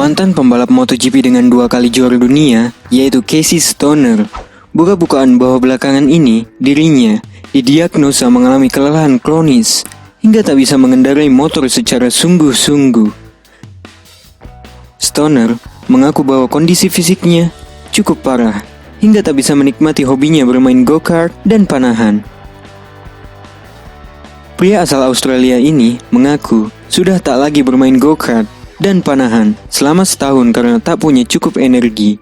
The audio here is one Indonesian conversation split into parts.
Mantan pembalap MotoGP dengan 2 kali juara dunia, yaitu Casey Stoner, buka-bukaan bahwa belakangan ini dirinya didiagnosa mengalami kelelahan kronis hingga tak bisa mengendarai motor secara sungguh-sungguh. Stoner mengaku bahwa kondisi fisiknya cukup parah hingga tak bisa menikmati hobinya bermain go-kart dan panahan. Pria asal Australia ini mengaku sudah tak lagi bermain go-kart dan panahan selama setahun karena tak punya cukup energi.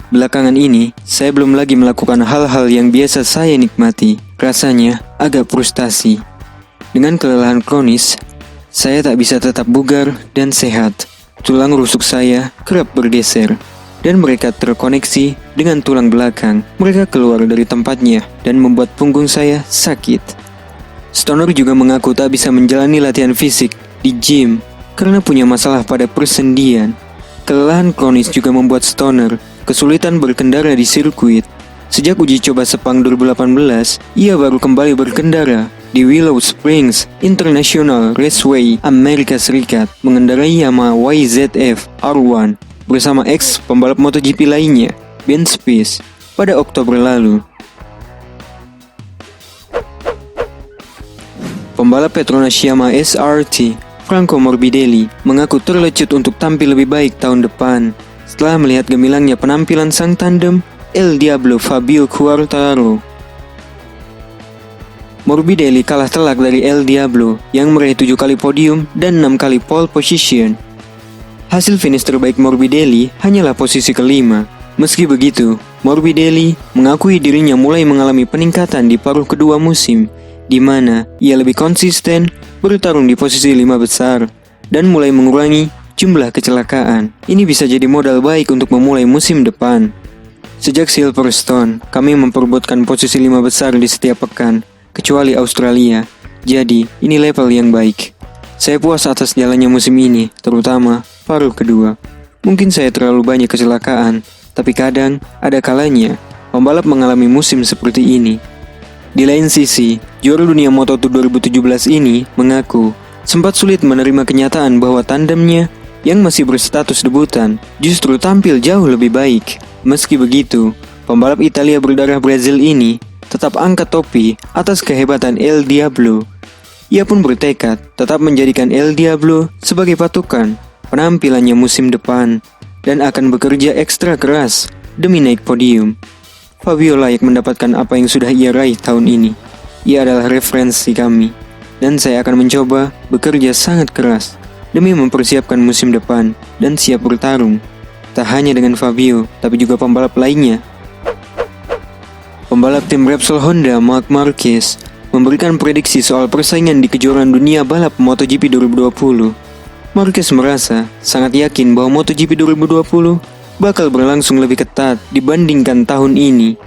Belakangan ini, saya belum lagi melakukan hal-hal yang biasa saya nikmati. Rasanya agak frustasi. Dengan kelelahan kronis, saya tak bisa tetap bugar dan sehat. Tulang rusuk saya kerap bergeser, dan mereka terkoneksi dengan tulang belakang. Mereka keluar dari tempatnya dan membuat punggung saya sakit. Stoner juga mengaku tak bisa menjalani latihan fisik di gym karena punya masalah pada persendian. Kelelahan kronis juga membuat Stoner kesulitan berkendara di sirkuit. Sejak uji coba Sepang 2018, ia baru kembali berkendara di Willow Springs International Raceway, Amerika Serikat, mengendarai Yamaha YZF R1 bersama ex pembalap MotoGP lainnya, Ben Spies, pada Oktober lalu. Pembalap Petronas Yamaha SRT, Franco Morbidelli, mengaku terlecut untuk tampil lebih baik tahun depan setelah melihat gemilangnya penampilan sang tandem El Diablo Fabio Quartararo. Morbidelli kalah telak dari El Diablo yang meraih 7 kali podium dan 6 kali pole position. Hasil finish terbaik Morbidelli hanyalah posisi kelima. Meski begitu, Morbidelli mengakui dirinya mulai mengalami peningkatan di paruh kedua musim, di mana ia lebih konsisten bertarung di posisi 5 besar dan mulai mengurangi jumlah kecelakaan. Ini bisa jadi modal baik untuk memulai musim depan. Sejak Silverstone, kami memperebutkan posisi 5 besar di setiap pekan, kecuali Australia. Jadi, ini level yang baik. Saya puas atas jalannya musim ini, terutama paruh kedua. Mungkin saya terlalu banyak kecelakaan, tapi kadang ada kalanya pembalap mengalami musim seperti ini. Di lain sisi, juara dunia Moto2 2017 ini mengaku sempat sulit menerima kenyataan bahwa tandemnya yang masih berstatus debutan justru tampil jauh lebih baik. Meski begitu, pembalap Italia berdarah Brazil ini tetap angkat topi atas kehebatan El Diablo. Ia pun bertekad tetap menjadikan El Diablo sebagai patokan penampilannya musim depan dan akan bekerja ekstra keras demi naik podium. Fabio layak mendapatkan apa yang sudah ia raih tahun ini. Ia adalah referensi kami, dan saya akan mencoba bekerja sangat keras demi mempersiapkan musim depan dan siap bertarung. Tak hanya dengan Fabio, tapi juga pembalap lainnya. Pembalap tim Repsol Honda Marc Marquez memberikan prediksi soal persaingan di kejuaraan dunia balap MotoGP 2020. Marquez merasa sangat yakin bahwa MotoGP 2020 bakal berlangsung lebih ketat dibandingkan tahun ini.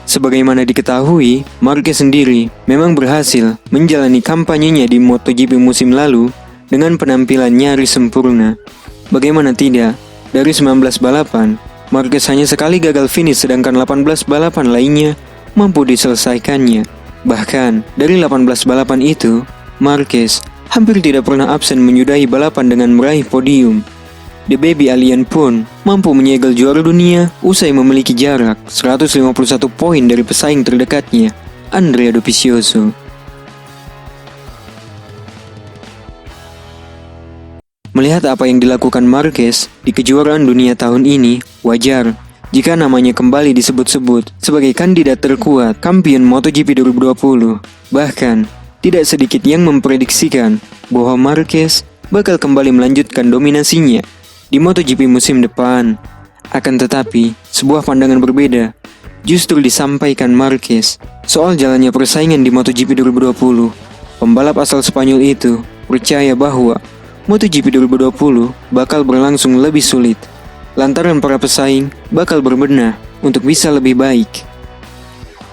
Sebagaimana diketahui, Marquez sendiri memang berhasil menjalani kampanyenya di MotoGP musim lalu dengan penampilan nyaris sempurna. Bagaimana tidak, dari 19 balapan, Marquez hanya sekali gagal finish sedangkan 18 balapan lainnya mampu diselesaikannya. Bahkan, dari 18 balapan itu, Marquez hampir tidak pernah absen menyudahi balapan dengan meraih podium. The Baby Alien pun mampu menyegel juara dunia usai memiliki jarak 151 poin dari pesaing terdekatnya, Andrea Dovizioso. Melihat apa yang dilakukan Marquez di kejuaraan dunia tahun ini, wajar jika namanya kembali disebut-sebut sebagai kandidat terkuat kampion MotoGP 2020. Bahkan, tidak sedikit yang memprediksikan bahwa Marquez bakal kembali melanjutkan dominasinya di MotoGP musim depan. Akan tetapi, sebuah pandangan berbeda justru disampaikan Marquez soal jalannya persaingan di MotoGP 2020. Pembalap asal Spanyol itu percaya bahwa MotoGP 2020 bakal berlangsung lebih sulit, lantaran para pesaing bakal berbenah untuk bisa lebih baik.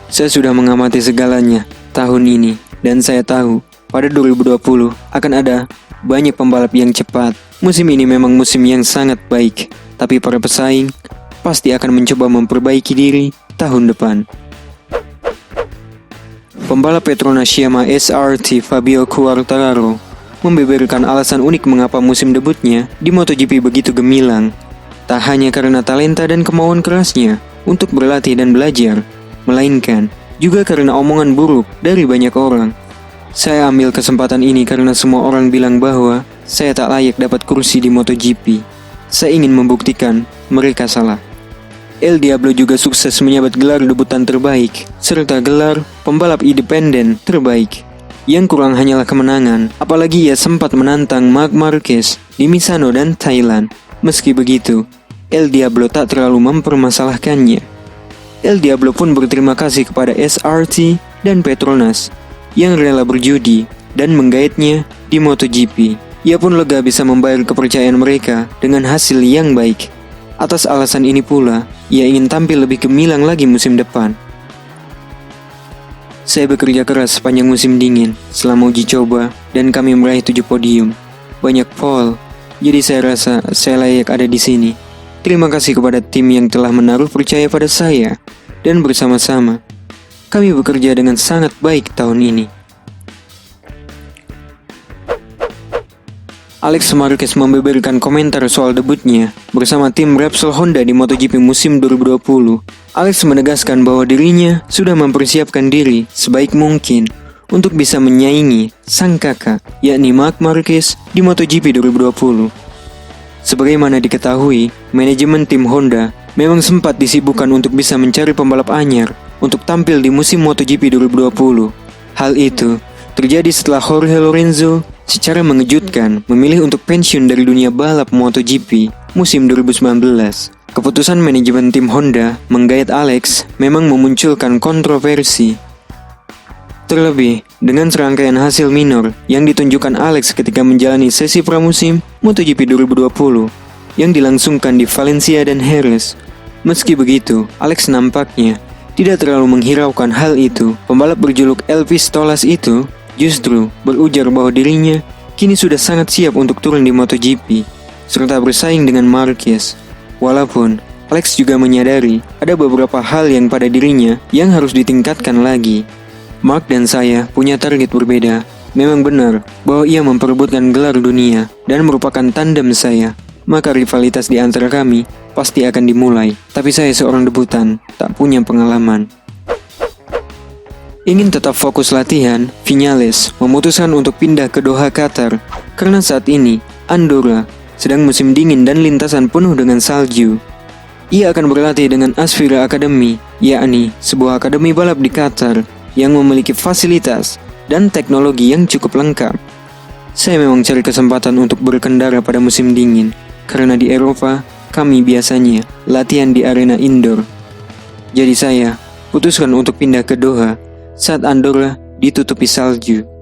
Saya sudah mengamati segalanya tahun ini, dan saya tahu pada 2020 akan ada banyak pembalap yang cepat. Musim ini memang musim yang sangat baik, tapi para pesaing pasti akan mencoba memperbaiki diri tahun depan. Pembalap Petronas Yamaha SRT Fabio Quartararo membeberkan alasan unik mengapa musim debutnya di MotoGP begitu gemilang. Tak hanya karena talenta dan kemauan kerasnya untuk berlatih dan belajar, melainkan juga karena omongan buruk dari banyak orang. Saya ambil kesempatan ini karena semua orang bilang bahwa saya tak layak dapat kursi di MotoGP. Saya ingin membuktikan mereka salah. El Diablo juga sukses menyabet gelar debutan terbaik, serta gelar pembalap independen terbaik. Yang kurang hanyalah kemenangan, apalagi ia sempat menantang Marc Marquez di Misano dan Thailand. Meski begitu, El Diablo tak terlalu mempermasalahkannya. El Diablo pun berterima kasih kepada SRT dan Petronas yang rela berjudi dan menggaitnya di MotoGP. Ia pun lega bisa membayar kepercayaan mereka dengan hasil yang baik. Atas alasan ini pula, ia ingin tampil lebih gemilang lagi musim depan. Saya bekerja keras sepanjang musim dingin selama uji coba dan kami meraih 7 podium. Banyak pole, jadi saya rasa saya layak ada di sini. Terima kasih kepada tim yang telah menaruh percaya pada saya dan bersama-sama kami bekerja dengan sangat baik tahun ini. Alex Marquez membeberkan komentar soal debutnya bersama tim Repsol Honda di MotoGP musim 2020. Alex menegaskan bahwa dirinya sudah mempersiapkan diri sebaik mungkin untuk bisa menyaingi sang kakak, yakni Marc Marquez di MotoGP 2020. Sebagaimana diketahui, manajemen tim Honda memang sempat disibukkan untuk bisa mencari pembalap anyar untuk tampil di musim MotoGP 2020. Hal itu terjadi setelah Jorge Lorenzo secara mengejutkan memilih untuk pensiun dari dunia balap MotoGP musim 2019. Keputusan manajemen tim Honda menggait Alex memang memunculkan kontroversi. Terlebih, dengan serangkaian hasil minor yang ditunjukkan Alex ketika menjalani sesi pramusim MotoGP 2020 yang dilangsungkan di Valencia dan Jerez. Meski begitu, Alex nampaknya tidak terlalu menghiraukan hal itu. Pembalap berjuluk El Pistolas itu justru berujar bahwa dirinya kini sudah sangat siap untuk turun di MotoGP serta bersaing dengan Marquez. Walaupun Alex juga menyadari ada beberapa hal yang pada dirinya yang harus ditingkatkan lagi. Marc dan saya punya target berbeda. Memang benar bahwa ia memperebutkan gelar dunia dan merupakan tandem saya, maka rivalitas di antara kami pasti akan dimulai. Tapi saya seorang debutan, tak punya pengalaman. Ingin tetap fokus latihan, Viñales memutuskan untuk pindah ke Doha, Qatar karena saat ini Andorra sedang musim dingin dan lintasan penuh dengan salju. Ia akan berlatih dengan Asfira Academy, yakni sebuah akademi balap di Qatar yang memiliki fasilitas dan teknologi yang cukup lengkap. Saya memang cari kesempatan untuk berkendara pada musim dingin, karena di Eropa kami biasanya latihan di arena indoor. Jadi saya putuskan untuk pindah ke Doha saat Andorra ditutupi salju.